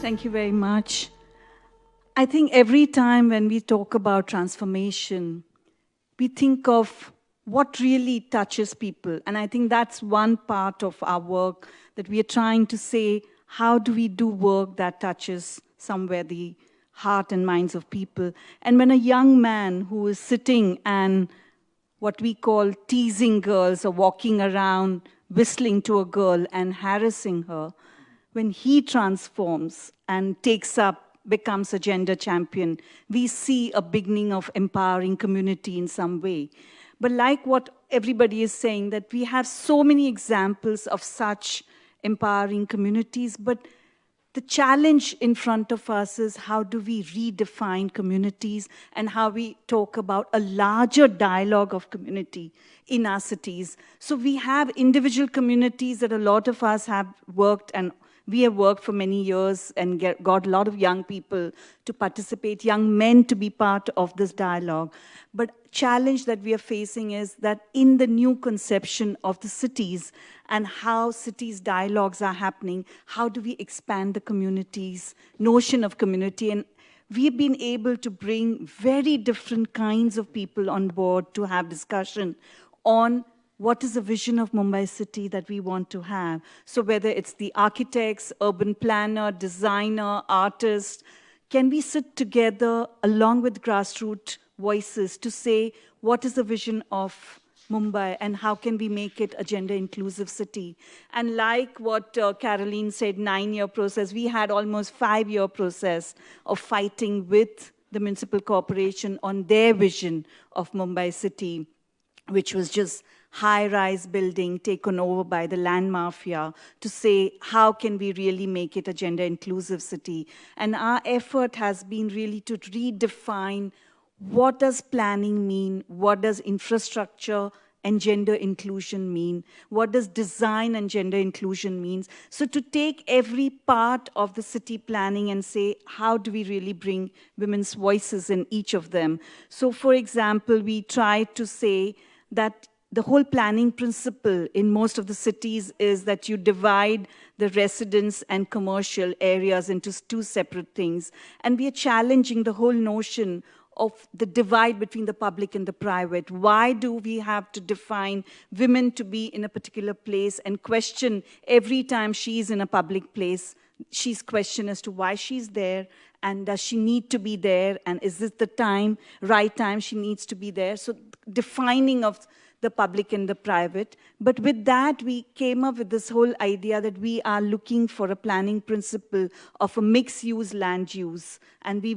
Thank you very much. I think every time when we talk about transformation, we think of what really touches people. And I think that's one part of our work that we are trying to say, how do we do work that touches somewhere the heart and minds of people? And when a young man who is sitting and what we call teasing girls or walking around, whistling to a girl and harassing her, when he transforms and takes up, becomes a gender champion, we see a beginning of empowering community in some way. But like what everybody is saying, that we have so many examples of such empowering communities, but the challenge in front of us is how do we redefine communities and how we talk about a larger dialogue of community in our cities. So we have individual communities that a lot of us have worked, and we have worked for many years and got a lot of young people to participate, young men to be part of this dialogue. But challenge that we are facing is that in the new conception of the cities and how cities dialogues are happening, how do we expand the community's notion of community? And we've been able to bring very different kinds of people on board to have discussion on what is the vision of Mumbai city that we want to have. So whether it's the architects, urban planner, designer, artist, can we sit together along with grassroots voices to say what is the vision of Mumbai and how can we make it a gender-inclusive city? And like what Caroline said, 9-year process, we had almost 5-year process of fighting with the municipal corporation on their vision of Mumbai city, which was just high-rise building taken over by the land mafia, to say, how can we really make it a gender-inclusive city? And our effort has been really to redefine what does planning mean, what does infrastructure and gender inclusion mean, what does design and gender inclusion means. So to take every part of the city planning and say, how do we really bring women's voices in each of them? So for example, we try to say that the whole planning principle in most of the cities is that you divide the residence and commercial areas into two separate things. And we are challenging the whole notion of the divide between the public and the private. Why do we have to define women to be in a particular place and question every time she's in a public place, she's questioned as to why she's there, and does she need to be there, and is this the right time she needs to be there? So defining of the public and the private. But with that, we came up with this whole idea that we are looking for a planning principle of a mixed-use land use, and we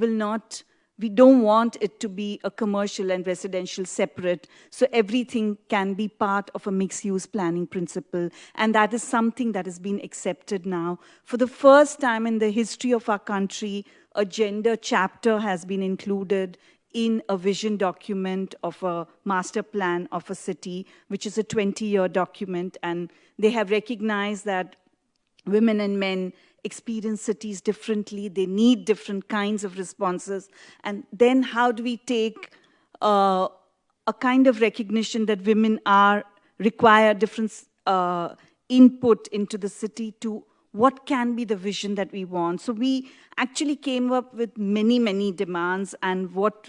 don't want it to be a commercial and residential separate, so everything can be part of a mixed-use planning principle, and that is something that has been accepted now. For the first time in the history of our country, a gender chapter has been included in a vision document of a master plan of a city, which is a 20-year document, and they have recognized that women and men experience cities differently, they need different kinds of responses, and then how do we take a kind of recognition that women require different input into the city to what can be the vision that we want. So we actually came up with many, many demands, and what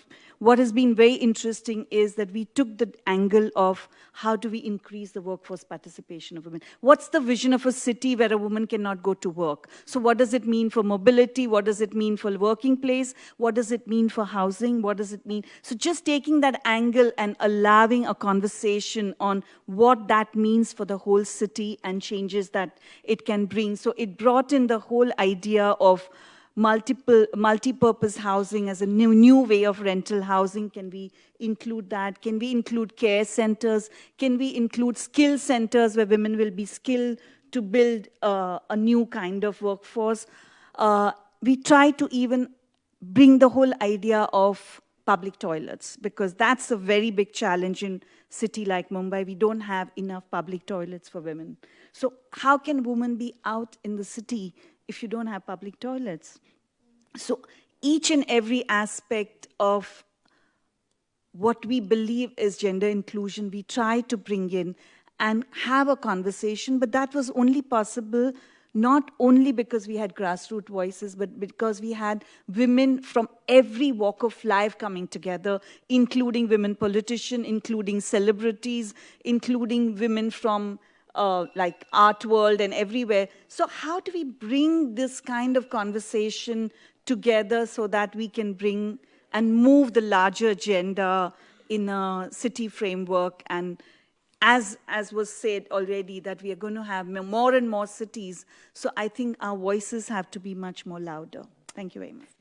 has been very interesting is that we took the angle of how do we increase the workforce participation of women. What's the vision of a city where a woman cannot go to work? So what does it mean for mobility? What does it mean for working place? What does it mean for housing? What does it mean? So just taking that angle and allowing a conversation on what that means for the whole city and changes that it can bring. So it brought in the whole idea of multi-purpose housing as a new way of rental housing. Can we include that? Can we include care centers? Can we include skill centers where women will be skilled to build a new kind of workforce? We try to even bring the whole idea of public toilets, because that's a very big challenge in a city like Mumbai. We don't have enough public toilets for women. So how can women be out in the city if you don't have public toilets? So each and every aspect of what we believe is gender inclusion, we try to bring in and have a conversation, but that was only possible not only because we had grassroots voices, but because we had women from every walk of life coming together, including women politicians, including celebrities, including women from like art world and everywhere. So how do we bring this kind of conversation together so that we can bring and move the larger agenda in a city framework? And as was said already, that we are going to have more and more cities. So I think our voices have to be much more louder. Thank you very much.